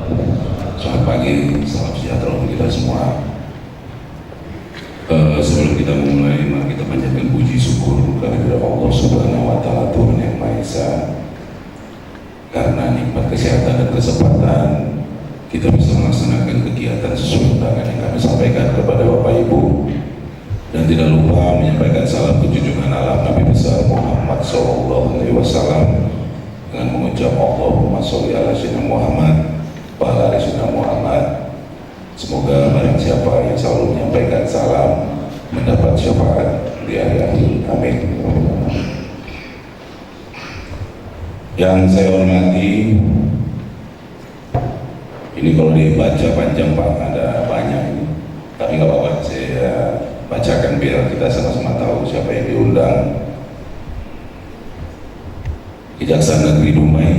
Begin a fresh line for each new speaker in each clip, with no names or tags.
Selamat pagi, salam sejahtera untuk kita semua. Sebelum kita memulai, mari kita panjatkan puji syukur kepada Allah Subhanahu wa Ta'ala, Tuhan yang Maha Esa, karena nikmat kesehatan dan kesempatan kita bisa melaksanakan kegiatan sesuai undangan yang kami sampaikan kepada Bapak Ibu, dan tidak lupa menyampaikan salam ke junjungan alam Nabi besar Muhammad SAW dengan mengucap Allahumma sholli ala sayyidina Muhammad wa ala ali sayyidina Muhammad. Semoga barang siapa yang selalu menyampaikan salam mendapat syafaat di hari akhir. Amin. Yang saya hormati, ini kalau dibaca panjang Pak, ada banyak ini, tapi nggak apa-apa, saya bacakan biar kita sama-sama tahu siapa yang diundang. Kejaksaan Negeri Dumai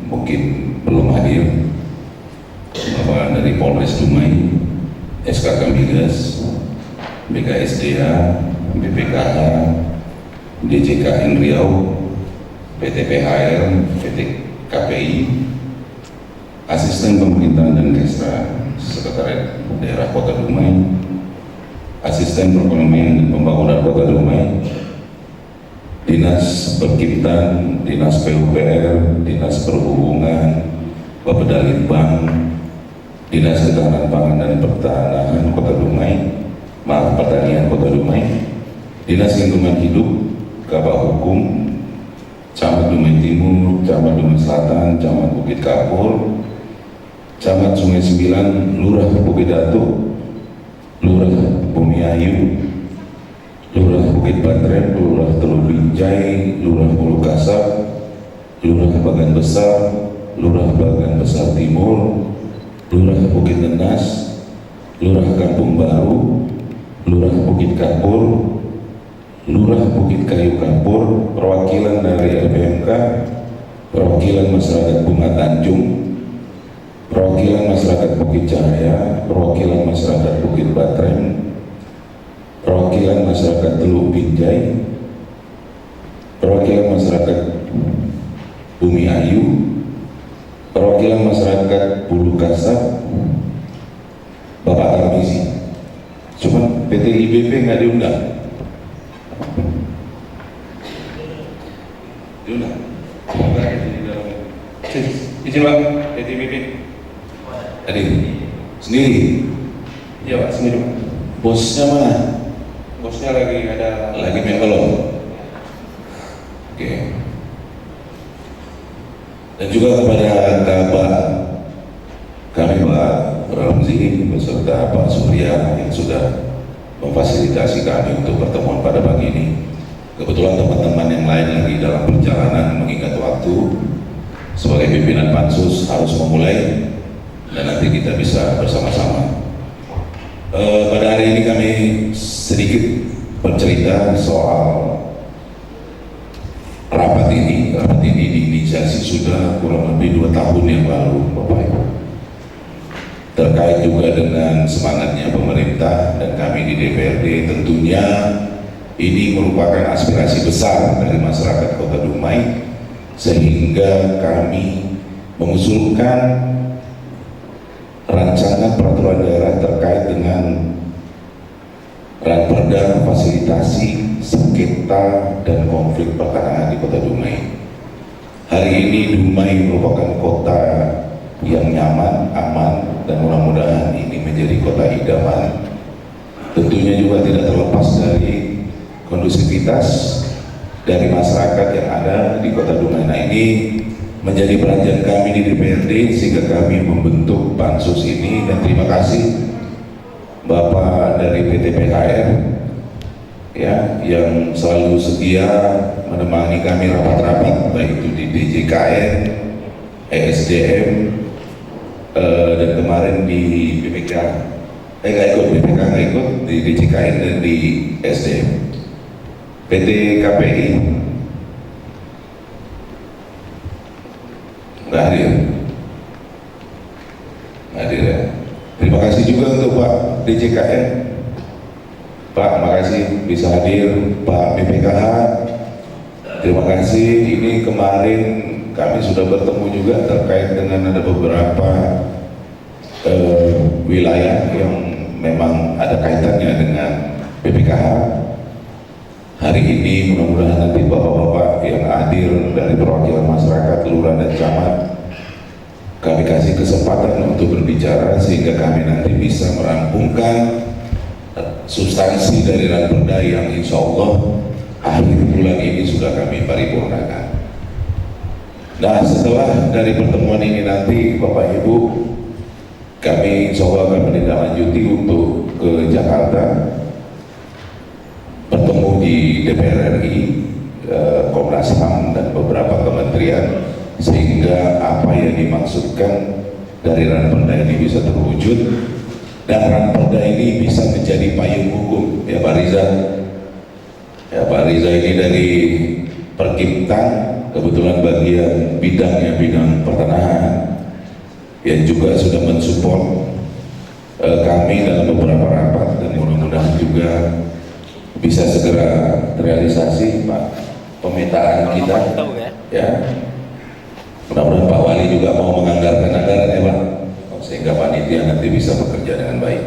mungkin belum hadir, Bapak dari Polres Dumai, SKK Migas, BKSDA, BPKH, DJKN Riau, PT PHR, PT KPI, Asisten Pemerintahan dan Kesra, Sekretariat Daerah Kota Dumai, Asisten Perekonomian dan Pembangunan Kota Dumai, Dinas Perkiptan, Dinas PUPR, Dinas Perhubungan, Bapeda Litbang, Dinas Ketahanan Pangan dan Pertanahan Kota Dumai, Pertanian Kota Dumai, Dinas Lingkungan Hidup, Kabak Hukum, Camat Dumai Timur, Camat Dumai Selatan, Camat Bukit Kapur, Camat Sungai Sembilan, Lurah Bukit Datu, Lurah Bumi Ayu, Lurah Bukit Bantren, Lurah Teluk Binjai, Lurah Hulu Kasab, Lurah Bagan Besar, Lurah Bagan Besar Timur, Lurah Bukit Nenas, Lurah Kampung Baru, Lurah Bukit Kapur, Lurah Bukit Kayu Kapur, perwakilan dari LBMK, perwakilan masyarakat Bunga Tanjung, perwakilan masyarakat Bukit Cahaya, perwakilan masyarakat Bukit Batrem, perwakilan masyarakat Teluk Binjai, perwakilan masyarakat Bumi Ayu, perwakilan masyarakat Bulu Kasab, Bapak Tarmisi. Cuma PT IBP nggak diundang. Diundang. Semoga di dalam. Izin Pak, PT IBP. Tadi sendiri. Iya Pak, sendiri Pak. Bosnya mana? Bosnya lagi main belum. Oke. Dan juga kepada Kabak kami Pak Ramzi beserta Pak Surya yang sudah memfasilitasi kami untuk pertemuan pada pagi ini. Kebetulan teman-teman yang lain lagi dalam perjalanan mengingat waktu, sebagai pimpinan Pansus harus memulai dan nanti kita bisa bersama-sama. Pada hari ini kami sedikit bercerita soal rapat ini. Rapat ini diinisiasi sudah kurang lebih 2 tahun yang lalu, Bapak Ibu. Terkait juga dengan semangatnya pemerintah dan kami di DPRD, tentunya ini merupakan aspirasi besar dari masyarakat Kota Dumai, sehingga kami mengusulkan rancangan peraturan daerah terkait dengan ranperda fasilitasi sengketa dan konflik pertanahan di Kota Dumai. Hari ini Dumai merupakan kota yang nyaman, aman, dan mudah-mudahan ini menjadi kota idaman. Tentunya juga tidak terlepas dari kondusivitas dari masyarakat yang ada di Kota Dumai. Nah, ini menjadi perhatian kami di DPRD sehingga kami membentuk Pansus ini, dan terima kasih Bapak dari PT PHR ya, yang selalu setia menemani kami rapat-rapat baik itu di DJKN, ESDM, dan kemarin di BPK, nggak ikut, BPK nggak ikut, di DJKN dan di SDM. PT KPI nggak hadir, ya. Terima kasih juga untuk Pak DJKN, Pak, makasih bisa hadir. Pak BPKH, terima kasih. Ini kemarin kami sudah bertemu juga terkait dengan ada beberapa wilayah yang memang ada kaitannya dengan BPKH. Hari ini mudah-mudahan nanti bapak-bapak yang hadir dari perwakilan masyarakat, lurah dan camat, kami kasih kesempatan untuk berbicara sehingga kami nanti bisa merampungkan substansi dari Ranperda yang insya Allah akhir bulan ini sudah kami paripurnakan. Nah, setelah dari pertemuan ini nanti Bapak Ibu, kami insya Allah akan menindaklanjuti untuk ke Jakarta, bertemu di DPR RI, Komnas HAM dan beberapa kementerian, sehingga apa yang dimaksudkan dari Ranperda ini bisa terwujud dan Ranperda ini bisa menjadi payung hukum. Ya Pak Riza, ini dari Perkimtan, kebetulan bagian bidangnya bidang pertanahan, yang juga sudah mensupport kami dalam beberapa rapat, dan mudah-mudahan juga bisa segera terrealisasi Pak pemetaan kita. Ya, mudah-mudahan Pak Wali juga mau menganggarkan anggaran ya Pak, sehingga panitia nanti bisa bekerja dengan baik.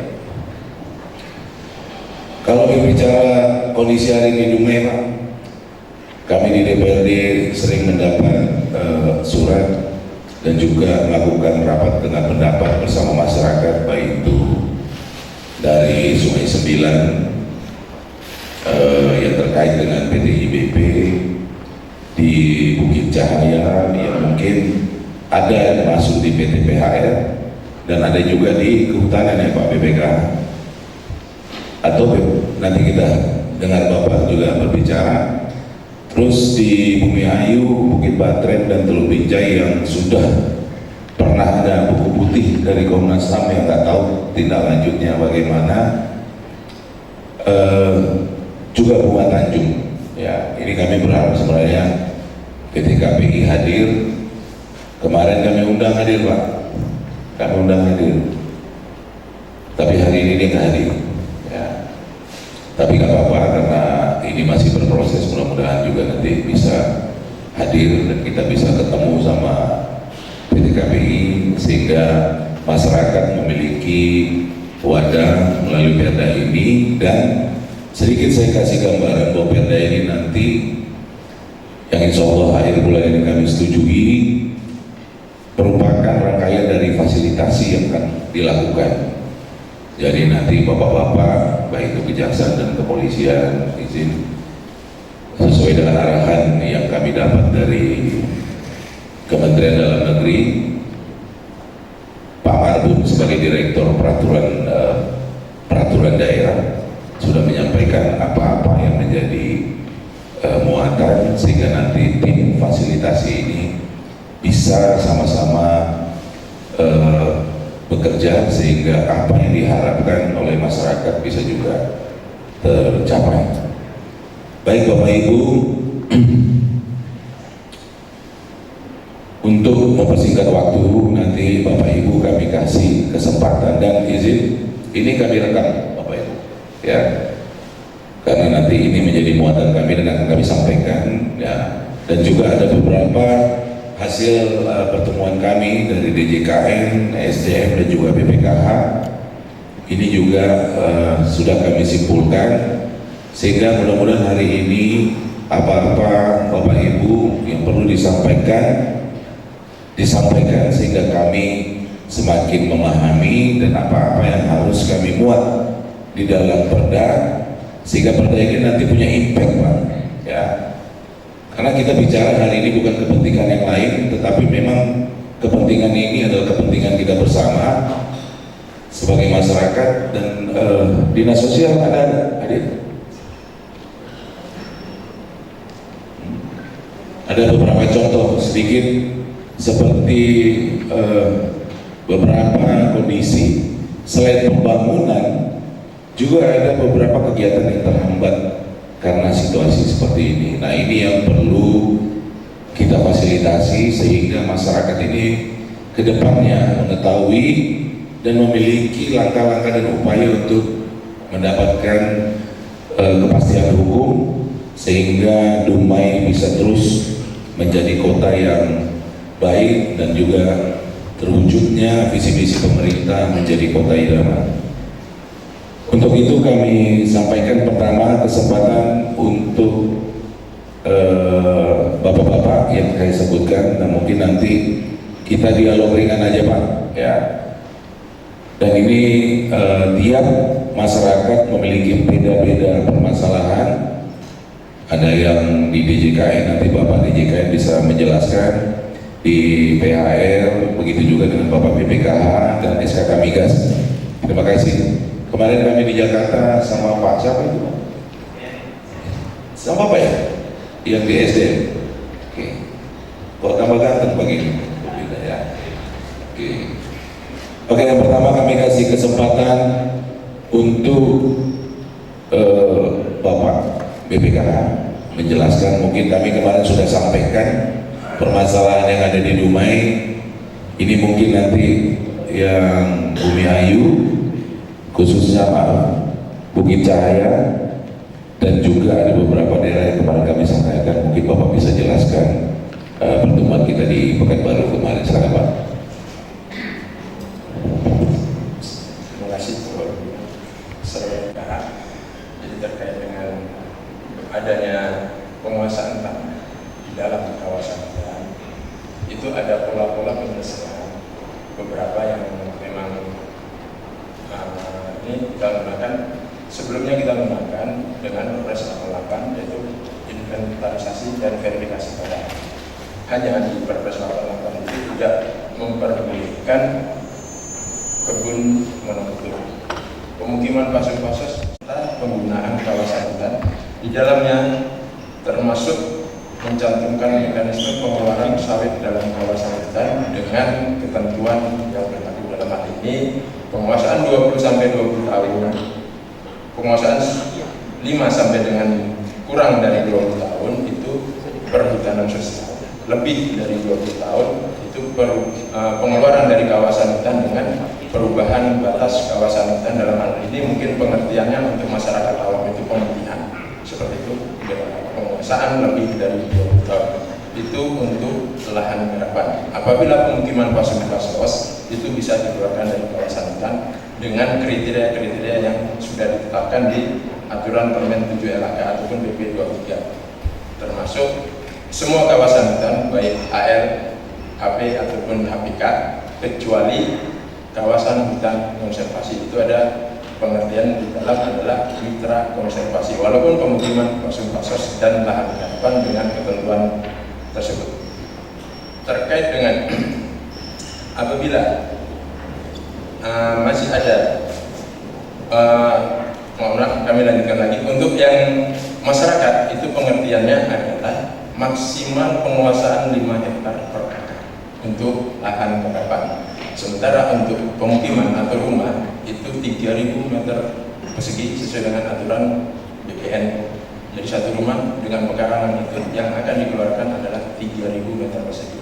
Kalau berbicara kondisi hari ini Dumai Pak, kami di DPRD sering mendapat surat dan juga melakukan rapat dengan pendapat bersama masyarakat, baik itu dari Sungai Sembilan yang terkait dengan PT IBP, di Bukit Cahaya yang mungkin ada yang masuk di PT PHR, dan ada juga di kehutanan ya Pak BPK, atau nanti kita dengar Bapak juga berbicara. Terus di Bumi Ayu, Bukit Batren dan Teluk Binjai yang sudah pernah ada buku putih dari Komnas HAM yang nggak tahu tindak lanjutnya bagaimana. Juga Bunga Tanjung, ya ini kami berharap sebenarnya PT KPI hadir. Kemarin kami undang hadir Pak, tapi hari ini dia nggak hadir. Ya. Tapi nggak apa-apa karena ini masih berproses, mudah-mudahan juga nanti bisa hadir dan kita bisa ketemu sama PT KPI sehingga masyarakat memiliki wadah melalui perda ini. Dan sedikit saya kasih gambaran bahwa perda ini nanti yang insya Allah akhir bulan ini kami setujui merupakan rangkaian dari fasilitasi yang akan dilakukan. Jadi nanti bapak-bapak baik itu kejaksaan dan kepolisian izin sesuai dengan arahan yang kami dapat dari Kementerian Dalam Negeri. Pak Marbun sebagai Direktur Peraturan Daerah sudah menyampaikan apa-apa yang menjadi muatan sehingga nanti tim fasilitasi ini bisa sama-sama bekerja sehingga apa yang diharapkan oleh masyarakat bisa juga tercapai. Baik Bapak Ibu, untuk mempersingkat waktu nanti Bapak Ibu kami kasih kesempatan dan izin ini kami rekam Bapak Ibu ya, karena nanti ini menjadi muatan kami dan akan kami sampaikan ya. Dan juga ada beberapa hasil pertemuan kami dari DJKN, SDM dan juga BPKH. Ini juga sudah kami simpulkan sehingga mudah-mudahan hari ini apa-apa Bapak Ibu yang perlu disampaikan sehingga kami semakin memahami dan apa-apa yang harus kami muat di dalam perda sehingga perda ini nanti punya impact Pak ya. Karena kita bicara hari ini bukan kepentingan yang lain, tetapi memang kepentingan ini adalah kepentingan kita bersama sebagai masyarakat. Dan dinas sosial ada hadir. Ada beberapa contoh sedikit seperti beberapa kondisi selain pembangunan juga ada beberapa kegiatan yang terhambat karena situasi seperti ini. Nah ini yang perlu kita fasilitasi sehingga masyarakat ini kedepannya mengetahui dan memiliki langkah-langkah dan upaya untuk mendapatkan kepastian hukum sehingga Dumai bisa terus menjadi kota yang baik dan juga terwujudnya visi-visi pemerintah menjadi kota idaman. Untuk itu kami sampaikan pertama kesempatan untuk bapak-bapak yang saya sebutkan, dan mungkin nanti kita dialog ringan aja Pak ya. Dan ini tiap masyarakat memiliki beda-beda permasalahan. Ada yang di DJKN, nanti Bapak DJKN bisa menjelaskan, di PHR, begitu juga dengan Bapak BPKH dan SKK Migas. Terima kasih. Kemarin kami di Jakarta sama Pak siapa itu? Sama apa ya? Yang di SDM. Oke. Kok tambah ganteng begini? Beda ya. Oke. Oke, yang pertama kami kasih kesempatan untuk Bapak BPKH menjelaskan. Mungkin kami kemarin sudah sampaikan permasalahan yang ada di Dumai. Ini mungkin nanti yang Bumi Ayu, khususnya Bukit Cahaya, dan juga ada beberapa daerah yang kemarin kami sampaikan. Mungkin Bapak bisa jelaskan pertemuan kita di Pekanbaru kemarin. Silakan Pak.
Terima kasih Saudara BPKH. Jadi terkait dengan adanya penguasaan tanah di dalam kawasan hutan, itu ada pola-pola penyelesaian beberapa yang memang ini kita gunakan. Sebelumnya kita gunakan dengan Perpres 88, yaitu inventarisasi dan verifikasi tanah. Hanya di Perpres 88 itu tidak memperbolehkan kebun monokultur, pemukiman pasir-pasir, penggunaan kawasan hutan. Di dalamnya termasuk mencantumkan mekanisme pengeluaran sawit dalam kawasan hutan dengan ketentuan yang berlaku. Dalam hal ini penguasaan 20-20 tahun, penguasaan 5 sampai dengan kurang dari 20 tahun itu perhutanan sosial, lebih dari 20 tahun itu pengeluaran dari kawasan hutan dengan perubahan batas kawasan hutan. Dalam hal ini mungkin pengertiannya untuk masyarakat awam itu pengertian seperti itu, penguasaan lebih dari 20 tahun itu untuk lahan garapan. Apabila pemukiman fasilitas itu bisa dikeluarkan dari kawasan hutan dengan kriteria-kriteria yang sudah ditetapkan di aturan Permen 7 LHK ataupun PP 23, termasuk semua kawasan hutan baik AL, HP ataupun HPK, kecuali kawasan hutan konservasi. Itu ada pengertian di dalam adalah mitra konservasi, walaupun pemukiman fasilitas dan lahan garapan dengan ketentuan tersebut. Terkait dengan apabila masih ada kami lanjutkan lagi untuk yang masyarakat, itu pengertiannya adalah maksimal penguasaan 5 hektar per kakak untuk lahan garapan. Sementara untuk pemukiman atau rumah itu 3.000 meter persegi sesuai dengan aturan BPN. Jadi satu rumah dengan pekarangan itu yang akan dikeluarkan adalah 3.000 meter persegi.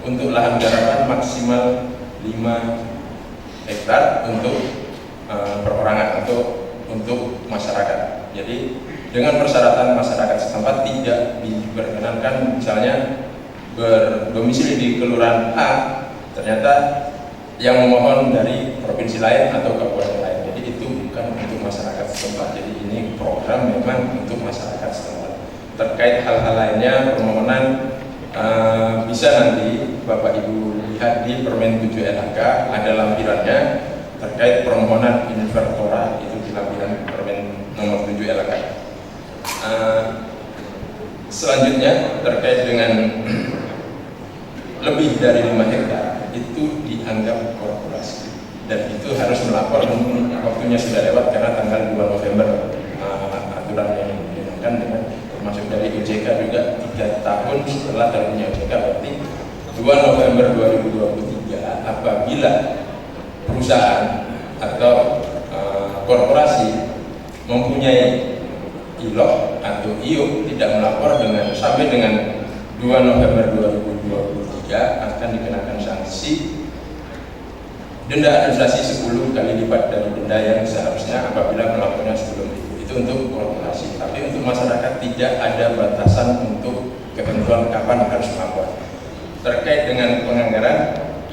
Untuk lahan garapan maksimal 5 hektar untuk perorangan atau untuk masyarakat. Jadi dengan persyaratan masyarakat setempat tidak diperkenankan misalnya berdomisili di kelurahan A, ternyata yang memohon dari provinsi lain atau kabupaten lain. Jadi itu bukan untuk masyarakat setempat. Jadi ini program memang untuk masyarakat setempat. Terkait hal-hal lainnya permohonan bisa nanti Bapak Ibu lihat di Permen 7 LHK, ada lampirannya terkait permohonan invertora, itu di lampiran Permen nomor 7 LHK. Selanjutnya terkait dengan lebih dari 5 hektar itu dianggap korporasi dan itu harus melapor. Waktunya sudah lewat karena tanggal 2 November aturan yang digunakan dengan termasuk dari OJK juga 3 tahun setelah terbitnya OJK, berarti 2 November 2023 apabila perusahaan atau korporasi mempunyai ILOK atau IO tidak melapor sampai dengan 2 November 2023 akan dikenakan sanksi denda administrasi 10 kali lipat dari denda yang seharusnya apabila melapornya sebelum itu. Itu untuk korporasi. Tapi untuk masyarakat tidak ada batasan untuk ketentuan kapan harus melapor. Terkait dengan penganggaran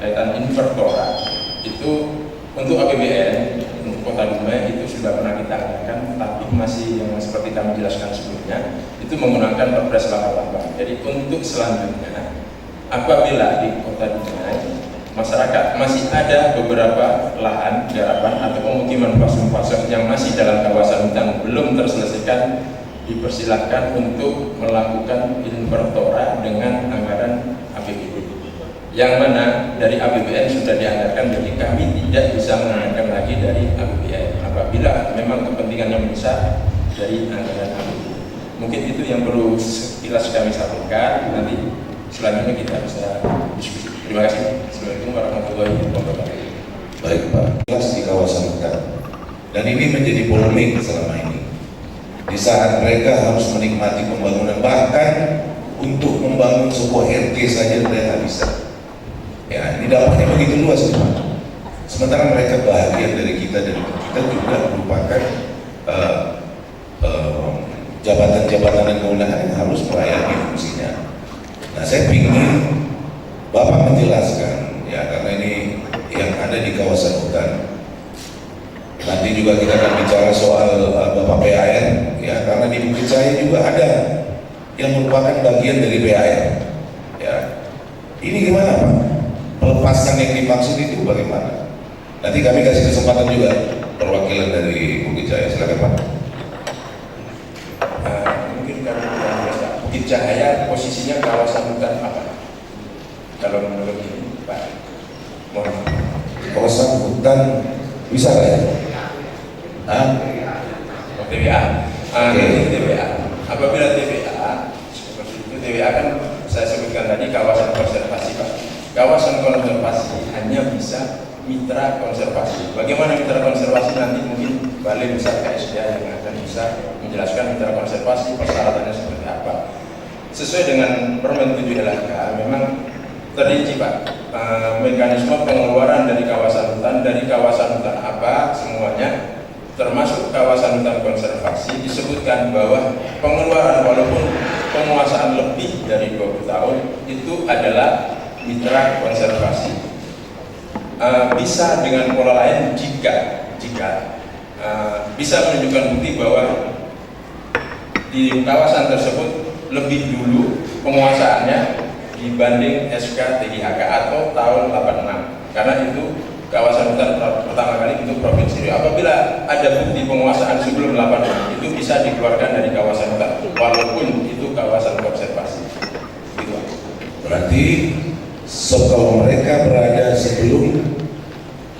kaitan invertora itu untuk APBN untuk Kota Dumai itu sudah pernah kita anggarkan, tapi masih yang seperti kami jelaskan sebelumnya itu menggunakan Perpres 88. Jadi untuk selanjutnya apabila di Kota Dumai masyarakat masih ada beberapa lahan garapan atau pemukiman pasung-pasung yang masih dalam kawasan hutan belum terselesaikan, dipersilahkan untuk melakukan invertora dengan anggaran APBD, yang mana dari APBN sudah dianggarkan, jadi kami tidak bisa menganggarkan lagi dari APBN apabila memang kepentingannya besar dari anggaran APBN. Mungkin itu yang perlu sekilas kami sampaikan, nanti selanjutnya kita bisa diskusi. Terima kasih. Assalamualaikum warahmatullahi wabarakatuh.
Baik Pak, jelas di kawasan hutan. Dan ini menjadi polemik selama ini. Di saat mereka harus menikmati pembangunan, bahkan untuk membangun sebuah RT saja mereka bisa. Ya, ini dampaknya begitu luas Pak. Sementara mereka bahagian dari kita, dan kita juga merupakan jabatan-jabatan dan kewenangan yang harus melayani fungsinya. Nah, saya ingin Bapak menjelaskan, ya, karena ini yang ada di kawasan hutan. Nanti juga kita akan bicara soal Bapak PAN, ya, karena di Bukit Cahaya juga ada yang merupakan bagian dari PAN. Ya, ini gimana Pak? Pelepasan yang dimaksud itu bagaimana? Nanti kami kasih kesempatan juga perwakilan dari Bukit Cahaya, silakan Pak.
Mungkin kami Bukit Cahaya posisinya kawasan hutan apa? Kalau menurut ini Pak, mohon.
Kawasan hutan bisa nggak ya?
TBA.
Oke.
TBA. Apabila TBA seperti itu, TBA kan saya sebutkan tadi kawasan konservasi Pak. Kawasan konservasi hanya bisa mitra konservasi. Bagaimana mitra konservasi nanti mungkin Balai Besar KSDA yang akan bisa menjelaskan mitra konservasi persyaratannya seperti apa. Sesuai dengan Permen 7 LHK memang terinci Pak, mekanisme pengeluaran dari kawasan hutan apa semuanya, termasuk kawasan hutan konservasi, disebutkan bahwa pengeluaran walaupun penguasaan lebih dari 20 tahun itu adalah mitra konservasi. Bisa dengan pola lain jika bisa menunjukkan bukti bahwa di kawasan tersebut lebih dulu penguasaannya dibanding SK TIHK atau tahun 86, karena itu kawasan hutan pertama kali untuk provinsi Riau. Apabila ada bukti penguasaan sebelum 86 itu bisa dikeluarkan dari kawasan hutan walaupun itu kawasan konservasi. Gitu.
Berarti kalau mereka berada sebelum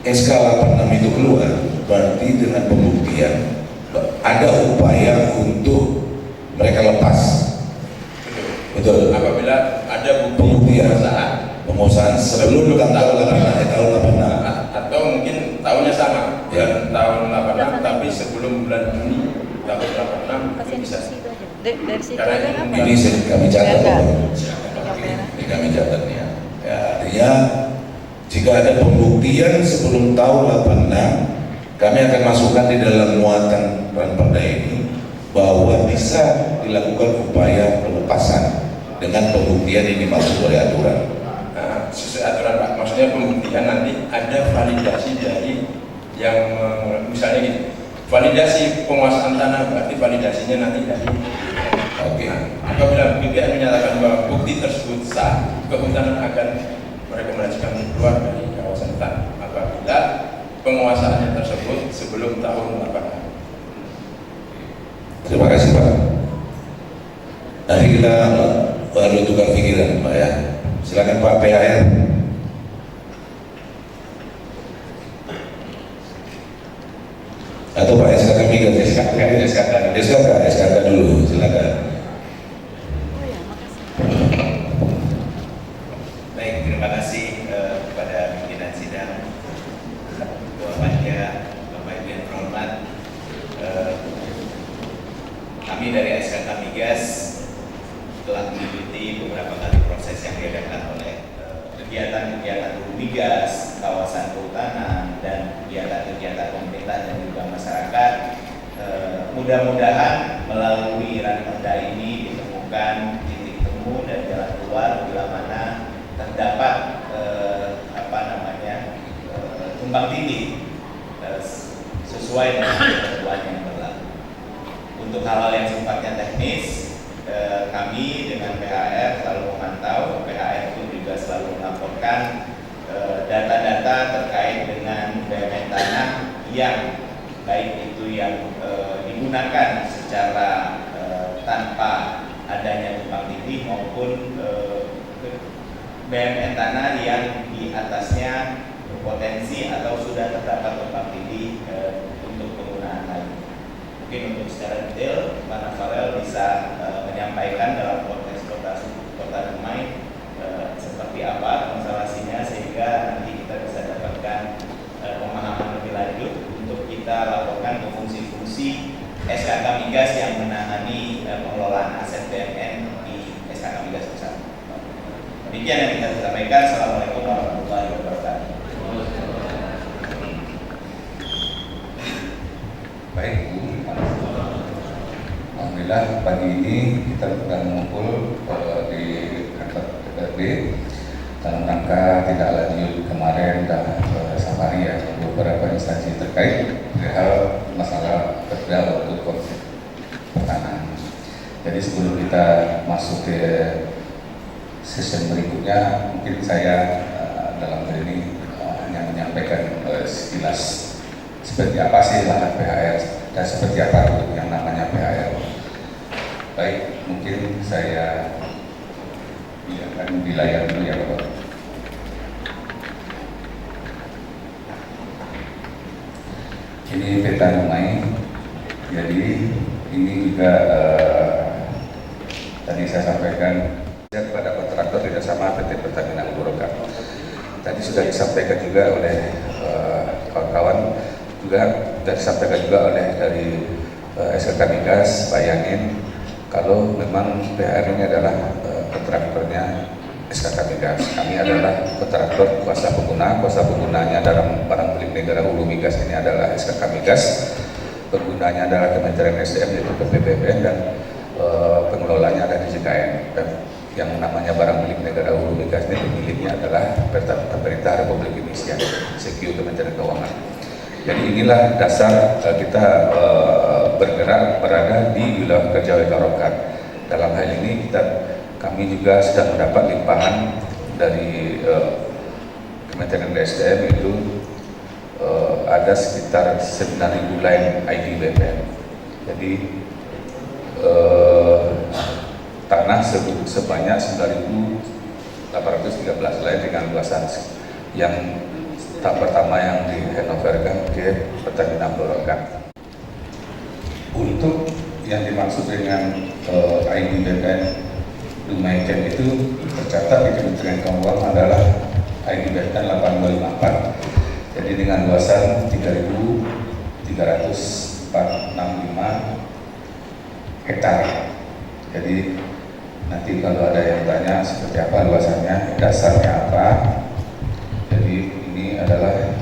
SK 86 itu keluar, berarti dengan pembuktian ada upaya untuk mereka lepas. Betul.
Apabila ada bukti
penguasaan sebelum tahun 86
atau mungkin tahunnya sama,
ya,
tahun 86 tapi sebelum bulan Juni tahun 86 bisa.
Dari situ
Karena
apa?
ini kami catat,
Enggak.
ini kami catatnya. Ya, artinya jika ada pembuktian sebelum tahun 86, kami akan masukkan di dalam muatan perda ini bahwa bisa dilakukan upaya pelepasan dengan pembuktian ini masuk oleh aturan.
Nah, sesuai aturan Pak, maksudnya pembuktian nanti ada validasi dari yang misalnya gitu, validasi penguasaan tanah, berarti validasinya nanti dari
Oke.
apabila BPN menyatakan bahwa bukti tersebut sah, kehutanan akan merekomendasikan keluar dari kawasan hutan apabila penguasaannya tersebut sebelum tahun 86.
Terima kasih Pak. Nanti kita baru tukar pikiran Pak ya. Silakan Pak PAR. Atau Pak SKK Migas, SKK dulu, silakan.
Oh ya, makasih.
Baik, terima kasih kepada pimpinan sidang, Ketua Panja, Bapak Ibu yang terhormat. Kami dari SKK Migas telah mengikuti beberapa kali proses yang diadakan oleh kegiatan-kegiatan hulu migas, kawasan kehutanan, dan kegiatan-kegiatan pemerintah dan juga masyarakat. Mudah-mudahan melalui ranperda ini ditemukan titik temu dan jalan keluar bila mana terdapat tumpang tindih sesuai dengan ketentuan yang berlaku. Untuk hal-hal yang sifatnya teknis, kami dengan PHR selalu memantau. PHR pun juga selalu melaporkan data-data terkait dengan BUMN tanah yang baik itu yang digunakan secara tanpa adanya tumpang tindih maupun BUMN tanah yang di atasnya berpotensi atau sudah terdapat tumpang tindih untuk penggunaan lain. Mungkin untuk secara detail, Pak Nafarel bisa menyampaikan dalam konteks kota Dumai seperti apa konstelasinya sehingga nanti kita bisa dapatkan pemahaman lebih lanjut untuk kita laporkan ke fungsi-fungsi SKK Migas yang menangani pengelolaan aset BUMN di SKK Migas Pusat. Demikian yang kita sampaikan. Assalamualaikum warahmatullahi wabarakatuh.
Baik Bu, alhamdulillah pagi ini kita sedang mengumpul di kantor DPRD dalam rangka tidak lanjut kemarin dan safari ya beberapa instansi terkait hal masalah kerja untuk konflik pertanahan. Jadi sebelum kita masuk ke sesi berikutnya, mungkin saya dalam hal ini hanya menyampaikan sekilas seperti apa sih lahan PHR dan seperti apa yang namanya PHR. Baik, mungkin saya akan di layar dulu ya Bapak. Ini peta Dumai. Jadi ini juga tadi saya sampaikan kepada kontraktor tidak sama PT Pertamina Hulu-Rokan. Tadi sudah disampaikan juga oleh kawan-kawan, juga sudah disampaikan juga oleh dari SKK Migas. Bayangin kalau memang PHR ini adalah kontraktornya SKK Migas, kami adalah kontraktor kuasa pengguna. Kuasa penggunanya dalam barang milik negara Hulu Migas ini adalah SKK Migas, penggunanya adalah Kementerian SDM yaitu PPBPN, dan pengelolanya ada di JKN. Dan yang namanya barang milik negara Hulu Migas ini pemiliknya adalah pemerintah Republik Indonesia, CQ Kementerian Keuangan. Jadi inilah dasar kita bergerak berada di wilayah kerja Rokan. Dalam hal ini kami juga sedang mendapat limpahan dari Kementerian SDM, itu ada sekitar 9.000 line ID BPN. Jadi tanah sebanyak 9.813 line dengan luasan yang tahap pertama yang dihanoverkan ke Pertamina Hulu-Rokan. Untuk yang dimaksud dengan ID BPN Dumai Camp itu tercatat di Kementerian Keuangan adalah ID BPN 8254. Jadi dengan luasan 3.365 hektar. Jadi nanti kalau ada yang tanya seperti apa luasannya, dasarnya apa, jadi ini adalah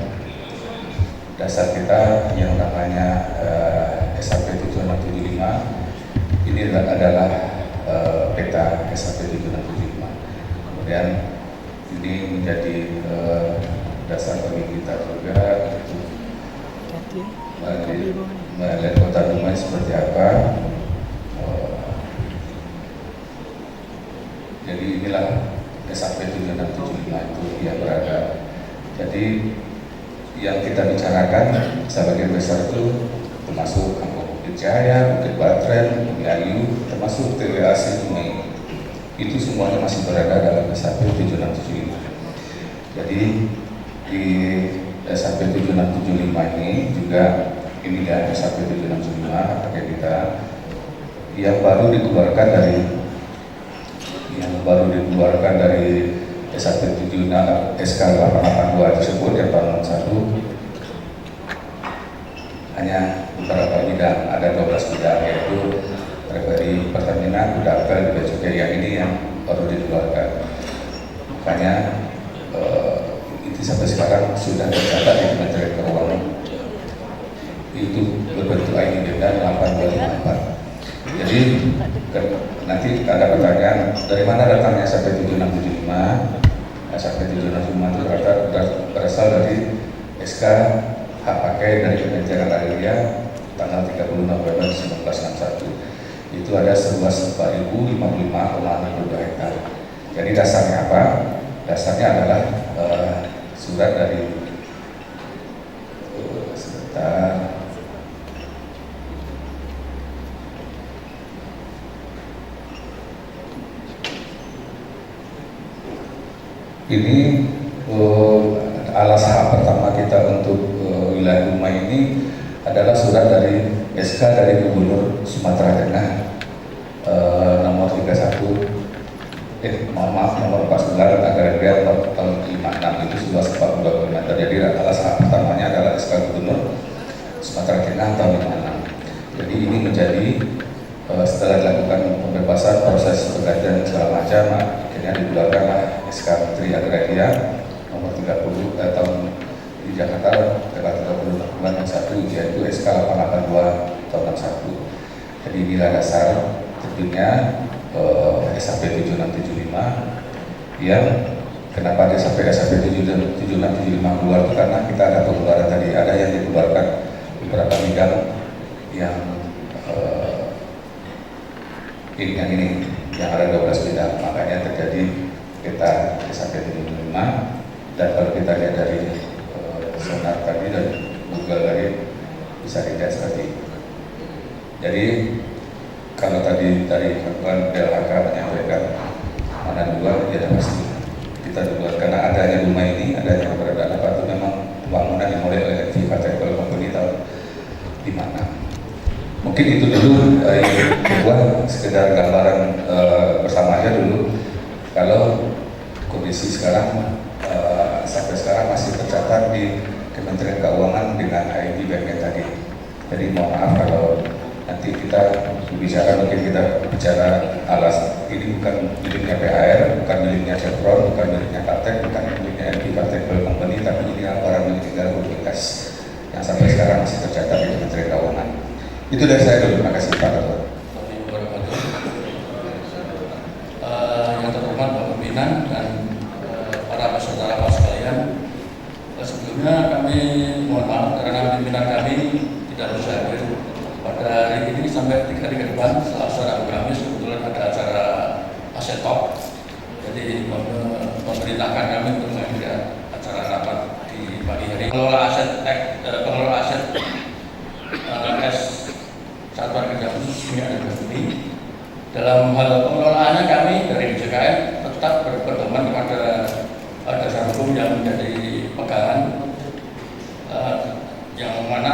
dasar kita yang namanya SAP 7675. Ini adalah peta SAP 7675. Kemudian ini menjadi dasar bagi kita juga untuk melihat kota Dumai seperti apa. Jadi inilah SAP 7675 itu dia berada. Jadi yang kita bicarakan sebagian besar itu termasuk Kampung Bukit Jaya, Bukit Batren, Bumi Ayu, termasuk TWAC Dumai. Itu semuanya masih berada dalam SAP 7675. Jadi di SAP 7675 ini juga ini ya SAP 7675 pakai kita yang baru dikeluarkan dari SAP 76 SK 882 tersebut yang tahun 1 hanya beberapa bidang, ada 12 bidang, yaitu referi Pertamina, Kudapel, Bea Cukai, yang ini yang baru dikeluarkan. Makanya itu sampai sekarang sudah tercatat di Kementerian Keuangan, itu berbentuk ID dan 8254. Jadi nanti ada pertanyaan dari mana datangnya SAP 7675. SAP 7675 itu berasal dari SK hak pakai dari Kementerian Agraria tanggal 30 November 1961. Itu ada seluas 4.055,62 hektar. Jadi dasarnya apa? Dasarnya adalah surat dari sebentar. Ini alas hak pertama kita untuk wilayah rumah ini adalah surat dari SK dari Gubernur Sumatera Tengah nomor 31 nomor 49 Agraria tahun 56 itu seluas 42 km. Jadi alas hak pertamanya adalah SK Gubernur Sumatera Tengah tahun 56. Jadi ini menjadi setelah dilakukan pembebasan proses pergantian segala macam, akhirnya dikeluarkanlah SK Menteri Agraria nomor 30 tahun di Jakarta tanggal 30 bulan 1, yaitu SK 882 tahun 61. Jadi inilah dasar tentunya SAP 7675 yang kenapa dia sampai SAP 7675 keluar itu karena kita ada pengeluaran tadi, ada yang dikeluarkan beberapa bidang yang ini yang ada 12 bidang, makanya terjadi kita SAP 75. Dan kalau kita lihat dari sonar tadi dan Google tadi bisa dilihat seperti itu. Jadi kalau tadi dari teman DLHK menyampaikan mana dua, ya pasti kita duluan karena adanya rumah ini, adanya keberadaan apa itu memang bangunan dimulai oleh Viva Techwell Company tahun 56. Mungkin itu dulu buat sekedar gambaran bersama aja dulu. Kalau kondisi sekarang sampai sekarang masih tercatat di Kementerian Keuangan dengan ID BMN tadi. Jadi mohon maaf kalau nanti kita bicara, mungkin kita bicara alas ini bukan miliknya PHR, bukan miliknya Chevron, bukan miliknya Kaltek, bukan miliknya ID Techwell Company, tapi ini barang milik negara Unikas yang sampai sekarang masih tercatat di Kementerian Keuangan. Itu dari saya dulu, terima kasih Pak Ketua.
Yang terhormat Bapak Pimpinan dan para peserta rapat sekalian, sebelumnya kami mohon maaf karena pimpinan kami tidak bisa hadir pada hari ini sampai 3 hari ke depan. Selasa, Rabu, Kamis kebetulan ada acara Aset Talk, jadi memerintahkan kami untuk menghadiri acara rapat di pagi hari. Pengelola aset Satuan Kerja Khusus Minyak dan Gas Bumi. Dalam hal pengelolaannya kami dari DJKN tetap berpedoman kepada dasar hukum yang menjadi pegangan, yang mana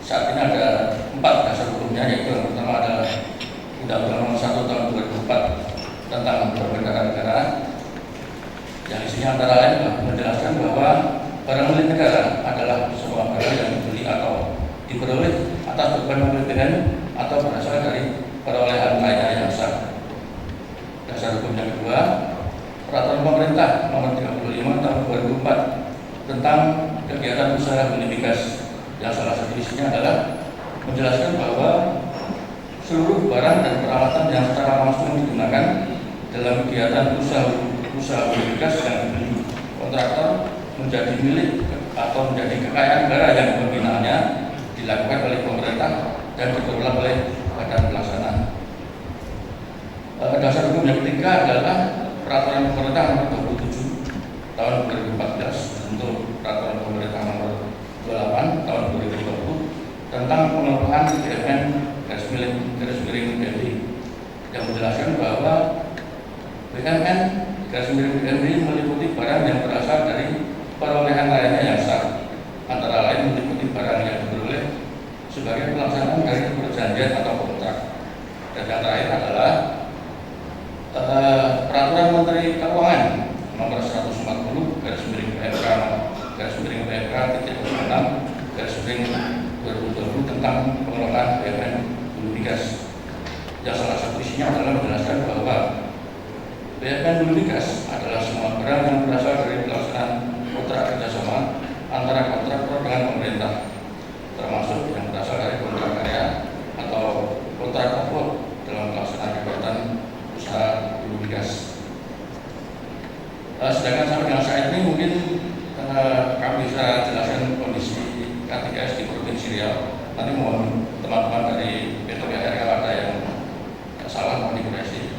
saat ini ada 4 dasar hukumnya, yaitu yang pertama adalah Undang-Undang Nomor 1 Tahun 2004 tentang Perbendaharaan Negara, yang isinya antara lain menjelaskan bahwa barang milik negara adalah semua barang yang dibeli atau diperoleh atas beban pembelian atau berasal dari perolehan lainnya yang sah. Dasar hukum yang kedua, Peraturan Pemerintah Nomor 35 Tahun 2004 tentang kegiatan usaha hulu migas, yang salah satu isinya adalah menjelaskan bahwa seluruh barang dan peralatan yang secara langsung digunakan dalam kegiatan usaha hulu migas yang dibeli kontraktor menjadi milik atau menjadi kekayaan negara yang pembinaannya dilakukan oleh pemerintah dan dikelola oleh badan pelaksana. Dasar hukum yang ketiga adalah Peraturan Pemerintah Nomor 27 Tahun 2014 untuk Peraturan Pemerintah Nomor 28 Tahun 2020 tentang pengelolaan BUMN garis miring BUMN, yang menjelaskan bahwa BUMN garis miring BUMN meliputi barang yang berasal dari perolehan lainnya yang sah, antara lain meliputi barang yang diperoleh sebagai pelaksanaan dari perjanjian atau kontrak. Dan yang terakhir adalah Peraturan Menteri Keuangan Nomor 140 garis miring PMK garis miring PMK titik 06 garis miring 2020 tentang pengelolaan BUMN hulu migas, yang salah satu isinya adalah menjelaskan bahwa BUMN hulu migas adalah semua barang yang berasal dari pelaksanaan kontrak kerjasama antara kontraktor dengan pemerintah, termasuk yang berasal dari kontrak karya atau kontrak pokok dalam pelaksanaan kegiatan usaha hulu migas. Sedangkan sampai dengan saat ini mungkin kami bisa jelaskan K3S di Provinsi Riau. Nanti mohon teman-teman dari PTPR kalau ada yang salah mohon dikoreksi.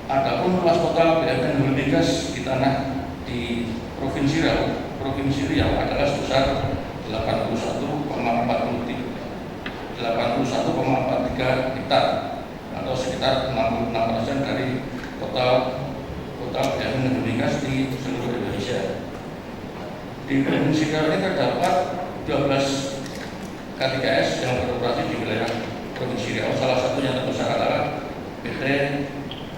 Adapun luas total BUMN holding gas di tanah di Provinsi Riau adalah sebesar 81,43 hektar atau sekitar 66% dari total BUMN holding gas di seluruh Indonesia. Di Provinsi Riau ini terdapat 12 K3S yang beroperasi di wilayah Provinsi Riau. Salah satunya terbesar adalah PT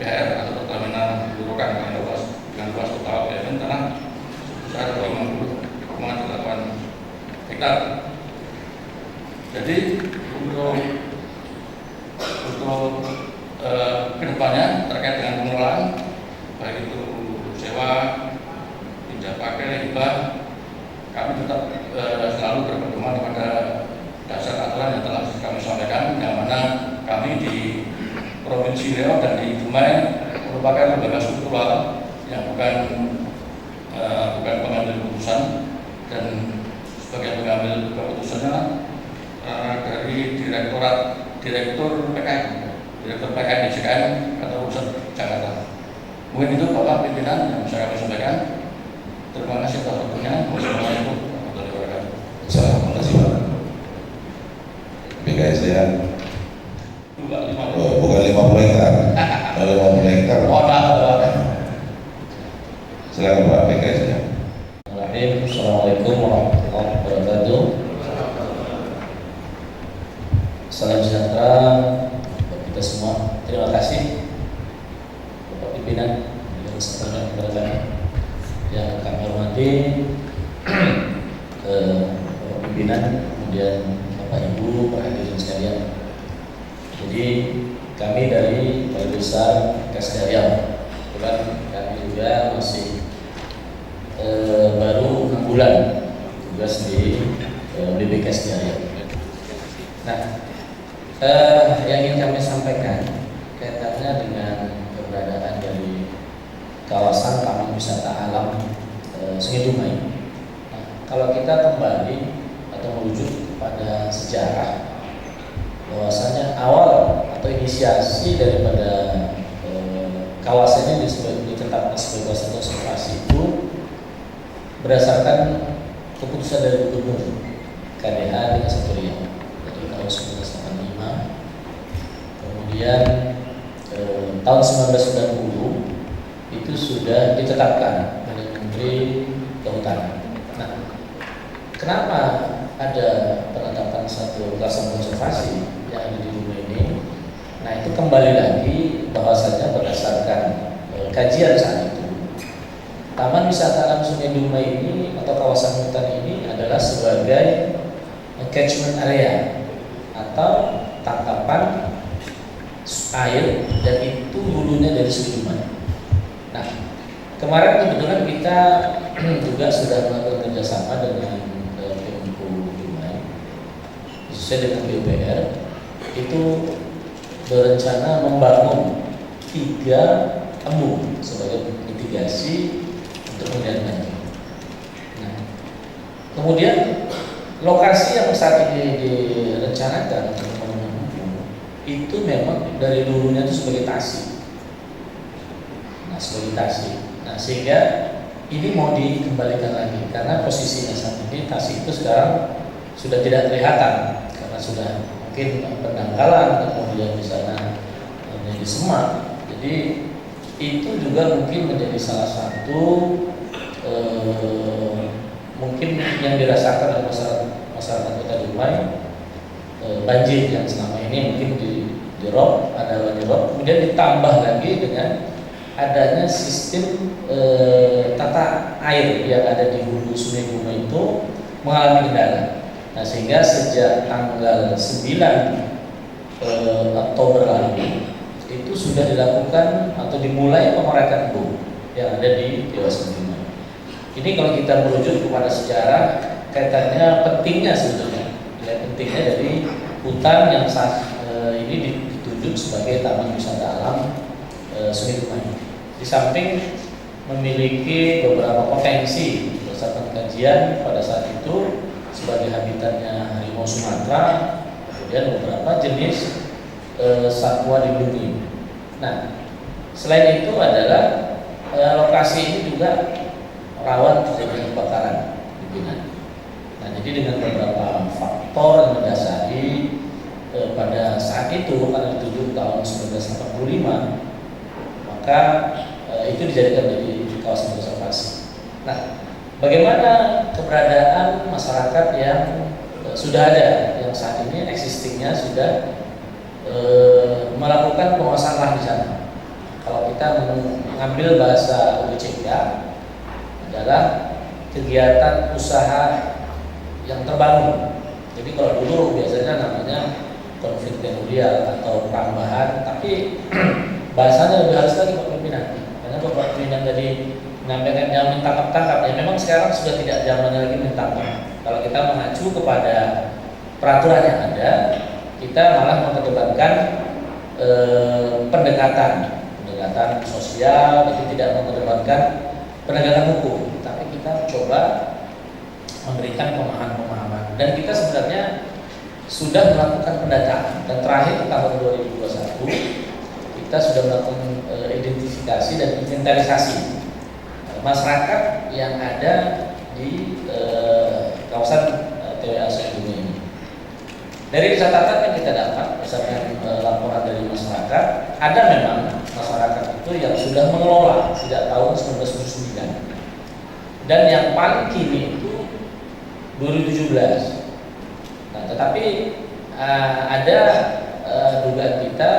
PR atau Pertamina Hulu Rokan dengan luas total BUMN tanah sebesar 50,8 hektar. Jadi untuk kedepannya terkait dengan pengelolaan baik itu sewa, pinjam pakai, hibah, kami tetap selalu berpedoman kepada dasar aturan yang telah kami sampaikan, yang mana kami di Provinsi Riau dan di Dumai merupakan lembaga struktural yang bukan pengambil keputusan, dan sebagai pengambil keputusannya dari Direktur PKN DJKN atau Pusat Jakarta. Mungkin itu Bapak pimpinan yang bisa kami sampaikan. Terima kasih atas waktunya. Wassalamualaikum warahmatullahi wabarakatuh.
Terima kasih Pak. BKSDA bukan 50 hektar. Kalau 50 hektar. Silakan Pak BKSDA.
Assalamualaikum warahmatullahi wabarakatuh. Salam sejahtera buat kita semua. Terima kasih Bapak Pimpinan dan segenap kepada kami yang kami hormati, Bapak Pimpinan, kemudian Bapak Ibu, para hadirin sekalian. Jadi kami dari Balai Besar Kasda Riau, kebetulan kami juga masih baru 6 bulan tugas di BBKS Riau. Nah, yang ingin kami sampaikan kaitannya dengan keberadaan dari kawasan Taman Wisata Alam Sungai Dumai. Nah, kalau kita kembali atau merujuk pada sejarah, bahwasanya awal atau inisiasi daripada kawasan ini ditetapkan sebagai kawasan konservasi itu berdasarkan keputusan dari Gubernur KDH di Satu Riau dari tahun 1985. Kemudian tahun 1990 itu sudah ditetapkan oleh Menteri Kehutanan. Nah, kenapa ada penetapan satu kawasan konservasi yang ada di Dumai ini? Nah, itu kembali lagi bahwasanya berdasarkan kajian saat itu, Taman Wisata Alam Sungai Dumai ini atau kawasan hutan ini adalah sebagai catchment area atau tangkapan air, dan itu hulunya dari Sungai Dumai. Nah, kemarin kebetulan kita juga sudah melakukan kerjasama dengan Kemku Dumai, khususnya dengan DPR, itu berencana membangun 3 embung sebagai mitigasi untuk pengendalian banjir. Nah, kemudian lokasi yang saat ini direncanakan untuk membangun embung itu memang dari dulunya itu sebagai tasi. Nah, sehingga ini mau dikembalikan lagi karena posisinya saat ini tasi itu sekarang sudah tidak kelihatan karena sudah mungkin pendangkalan, kemudian di sana menjadi semak. Jadi itu juga mungkin menjadi salah satu mungkin yang dirasakan oleh masyarakat Kota Dumai, banjir yang selama ini mungkin di rob, ada di rob, kemudian ditambah lagi dengan adanya sistem tata air yang ada di hulu Sungai Dumai itu mengalami kendala. Nah, sehingga sejak tanggal 9 Oktober lalu itu sudah dilakukan atau dimulai pengorekan embung yang ada di kawasan Dumai. Ini kalau kita merujuk kepada sejarah, kaitannya pentingnya sebetulnya, ya, pentingnya dari hutan yang saat ini ditunjuk sebagai Taman Wisata Alam Sungai Dumai. Di samping memiliki beberapa potensi berdasarkan kajian pada saat itu, sebagai habitatnya harimau Sumatera, kemudian beberapa jenis satwa dilindungi. Nah, selain itu adalah lokasi ini juga rawan terjadi kebakaran pimpinan. Nah, jadi dengan beberapa faktor yang mendasari pada saat itu pada 7 tahun 1945, maka itu dijadikan menjadi kawasan konservasi. Nah, bagaimana keberadaan masyarakat yang sudah ada, yang saat ini existingnya sudah melakukan penguasaan lahan di sana. Kalau kita mengambil bahasa UBCK adalah kegiatan usaha yang terbangun. Jadi kalau dulu biasanya namanya konflik teritorial atau perambahan, tapi bahasanya lebih halus lagi Pak Pimpinan. Karena Bapak Pimpinan tadi menyampaikan jangan tangkap-tangkap, ya memang sekarang sudah tidak zamannya lagi mentangkap. Kalau kita mengacu kepada peraturan yang ada, kita malah mengedepankan pendekatan sosial, jadi tidak mengedepankan penegakan hukum, tapi kita coba memberikan pemahaman-pemahaman. Dan kita sebenarnya sudah melakukan pendataan, dan terakhir tahun 2021 kita sudah melakukan identifikasi dan inventarisasi masyarakat yang ada di kawasan TWA Sukabumi ini. Dari catatan yang kita dapat berdasarkan laporan dari masyarakat, ada memang masyarakat itu yang sudah mengelola sejak tahun 1979, dan yang paling kini itu 2017. Nah, tetapi ada dugaan kita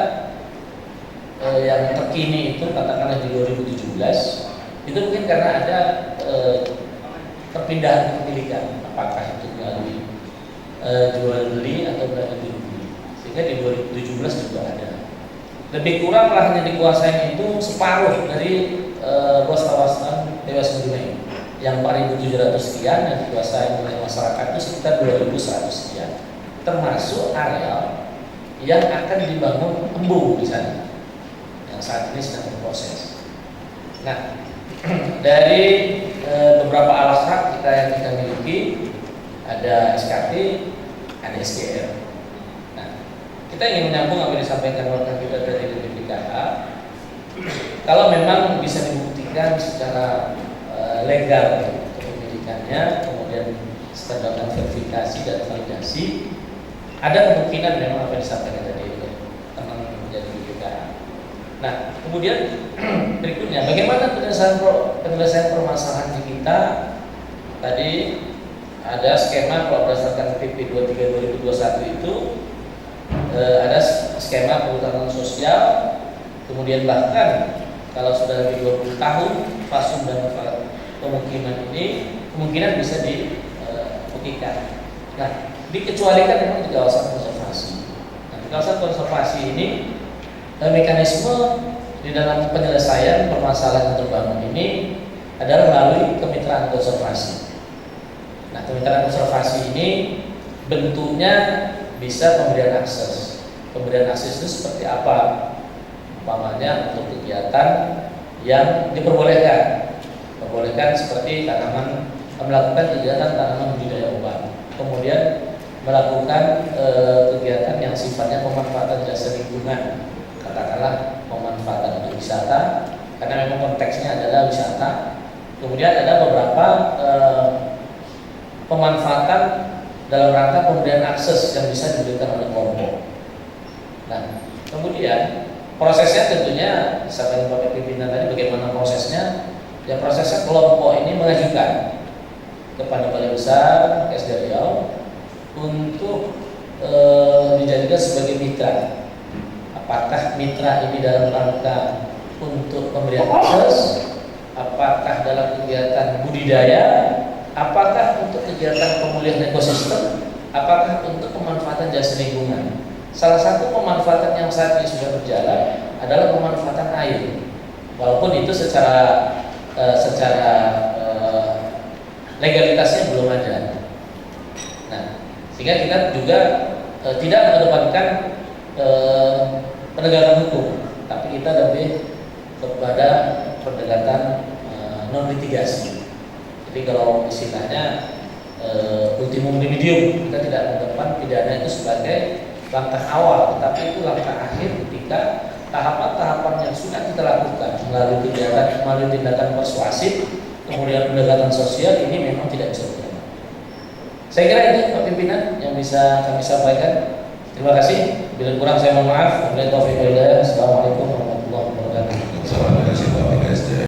yang terkini itu katakanlah di 2017 itu mungkin karena ada perpindahan kepemilikan, apakah itu melalui jual beli atau melalui beli, sehingga di 2017 juga ada. Lebih kurang lahan yang dikuasai itu separuh dari luas kawasan TWA Sukabumi yang 4.700 sekian, yang dikuasai oleh masyarakat itu sekitar 2.100 sekian, termasuk areal yang akan dibangun embung di sana yang saat ini sedang berproses. Nah, dari beberapa alas hak yang kita miliki, ada SKT, ada SGR. Nah, kita ingin menyambung apa yang disampaikan oleh kita dari BPKH. Kalau memang bisa dibuktikan secara legal kepemilikannya, kemudian setelah dilakukan verifikasi dan validasi, ada kemungkinan memang apa yang disampaikan tadi oleh teman dari BPKH. Nah, kemudian berikutnya, bagaimana penyelesaian permasalahan di kita? Tadi ada skema, kalau berdasarkan PP 23 2021 itu ada skema perhutanan sosial, kemudian bahkan kalau sudah lebih 20 tahun fasum dan pemukiman ini kemungkinan bisa dibuktikan. Nah, dikecualikan memang di kawasan konservasi. Nah, di kawasan konservasi ini mekanisme di dalam penyelesaian permasalahan yang terbangun ini adalah melalui kemitraan konservasi. Nah, kemitraan konservasi ini bentuknya bisa pemberian akses. Pemberian akses itu seperti apa? Umpamanya untuk kegiatan yang diperbolehkan. Diperbolehkan seperti melakukan kegiatan tanaman budidaya obat. Kemudian melakukan kegiatan yang sifatnya pemanfaatan jasa lingkungan. Katakanlah pemanfaatan untuk wisata, karena memang konteksnya adalah wisata. Kemudian ada beberapa pemanfaatan dalam rangka pemberian akses yang bisa diberikan oleh kelompok. Nah, kemudian prosesnya tentunya disampaikan Bapak Pimpinan tadi bagaimana prosesnya. Ya, prosesnya kelompok ini mengajukan kepada Balai Besar SD Riau untuk dijadikan sebagai mitra. Apakah mitra ini dalam rangka untuk pemberian akses, apakah dalam kegiatan budidaya, apakah untuk kegiatan pemulihan ekosistem, apakah untuk pemanfaatan jasa lingkungan. Salah satu pemanfaatan yang saat ini sudah berjalan adalah pemanfaatan air, walaupun itu secara legalitasnya belum ada. Nah, sehingga kita juga tidak mengedepankan penegakan hukum, tapi kita lebih kepada pendekatan non litigasi. Jadi kalau istilahnya ultimum remedium. Kita tidak menganggap pidana itu sebagai langkah awal, tetapi itu langkah akhir ketika tahapan-tahapan yang sudah kita lakukan melalui kegiatan, melalui tindakan persuasif, kemudian pendekatan sosial ini memang tidak bisa diterima. Saya kira itu Pak Pimpinan yang bisa kami sampaikan. Terima kasih. Bila kurang saya mohon maaf. Wabillahi taufiq wal hidayah. Assalamualaikum warahmatullahi wabarakatuh.
Terima kasih Pak.